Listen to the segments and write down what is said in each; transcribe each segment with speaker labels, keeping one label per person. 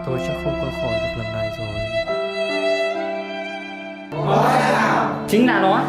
Speaker 1: tôi chắc không qua khỏi được lần này rồi.
Speaker 2: Chính là nó.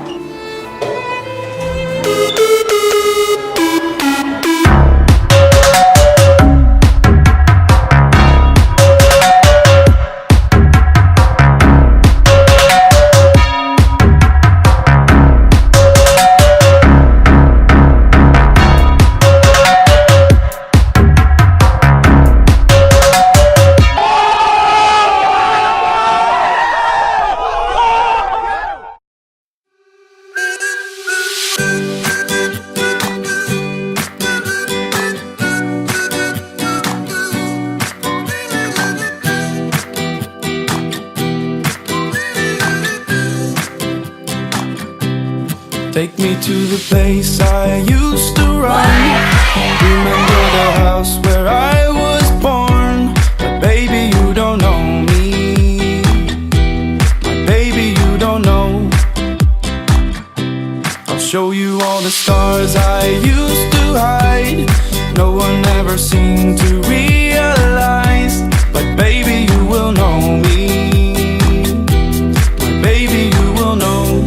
Speaker 3: Take me to the place I used to run. Remember the house where I was born. But baby, you don't know me. My baby, you don't know. I'll show you all the stars I used to hide. No one ever seemed to realize. But baby, you will know me. My baby, you will know.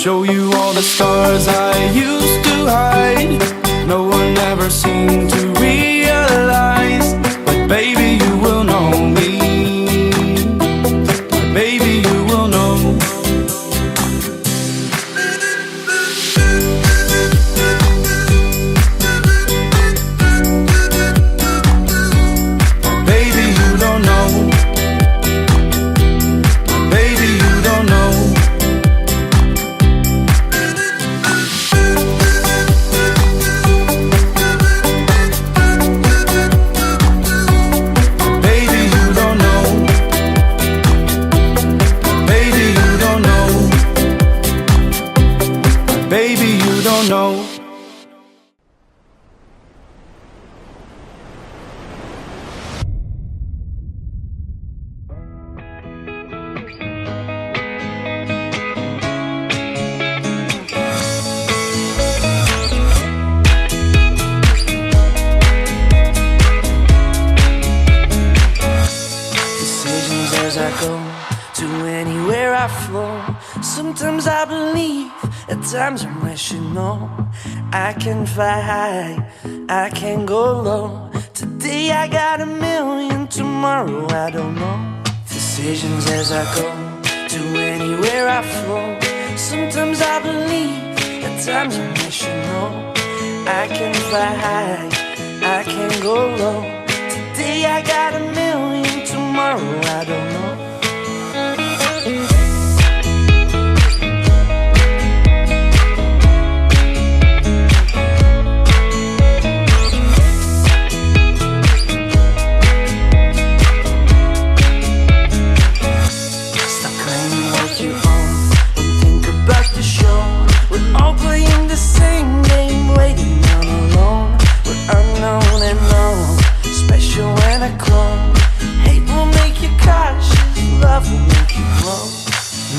Speaker 3: Show you all the stars I used to hide. No one ever seemed to realize. But baby, you will know me. But baby, you will know. But baby, you don't know. But baby, you don't know. Baby, you don't know.
Speaker 4: Decisions as I go to anywhere I flow. Sometimes I believe, at times I'm rational. I can fly high, I can go low. Today I got a million, tomorrow I don't know. Decisions as I go to anywhere I flow. Sometimes I believe, at times I'm rational. I can fly high, I can go low. Today I got a million, tomorrow I don't know.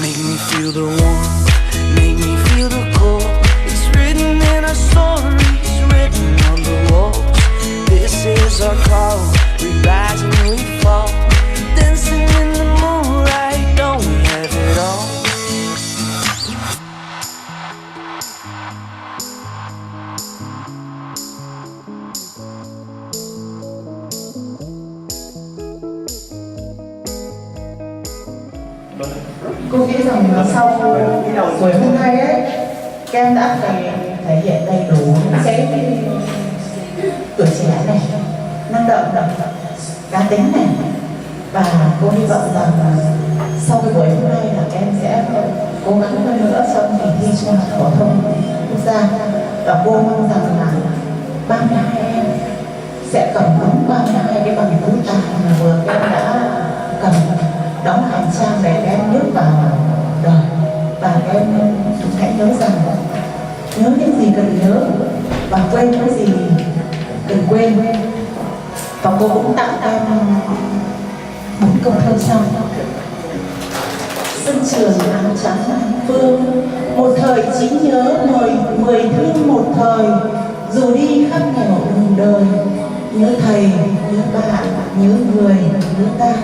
Speaker 4: Make me feel the warmth, make me feel the cold. It's written in our stories, written on the walls. This is our call, we rise and we fall. Dancing in the moonlight, don't we have it all?
Speaker 5: Cô nghĩ rằng là sau buổi hôm nay ấy, các em đã thể hiện đầy đủ cái tuổi trẻ này, năng động, cá tính này. Và cô hy vọng rằng sau cái buổi hôm nay là các em sẽ cố gắng hơn nữa trong kỳ thi trung học phổ thông quốc gia. Và cô mong rằng là 32 em sẽ cầm đúng 32 cái bằng tứ tài mà vừa các em đã cầm, đóng hành trang để các em bước vào đời. Và các em hãy nhớ rằng nhớ những gì cần nhớ và quên những gì đừng quên. Và cô cũng tặng các em 4 câu thơ sau. Sân trường áo trắng phương, một thời trí nhớ mười thương một thời, dù đi khắp nghèo đường đời, nhớ thầy, nhớ bạn, nhớ người, nhớ ta.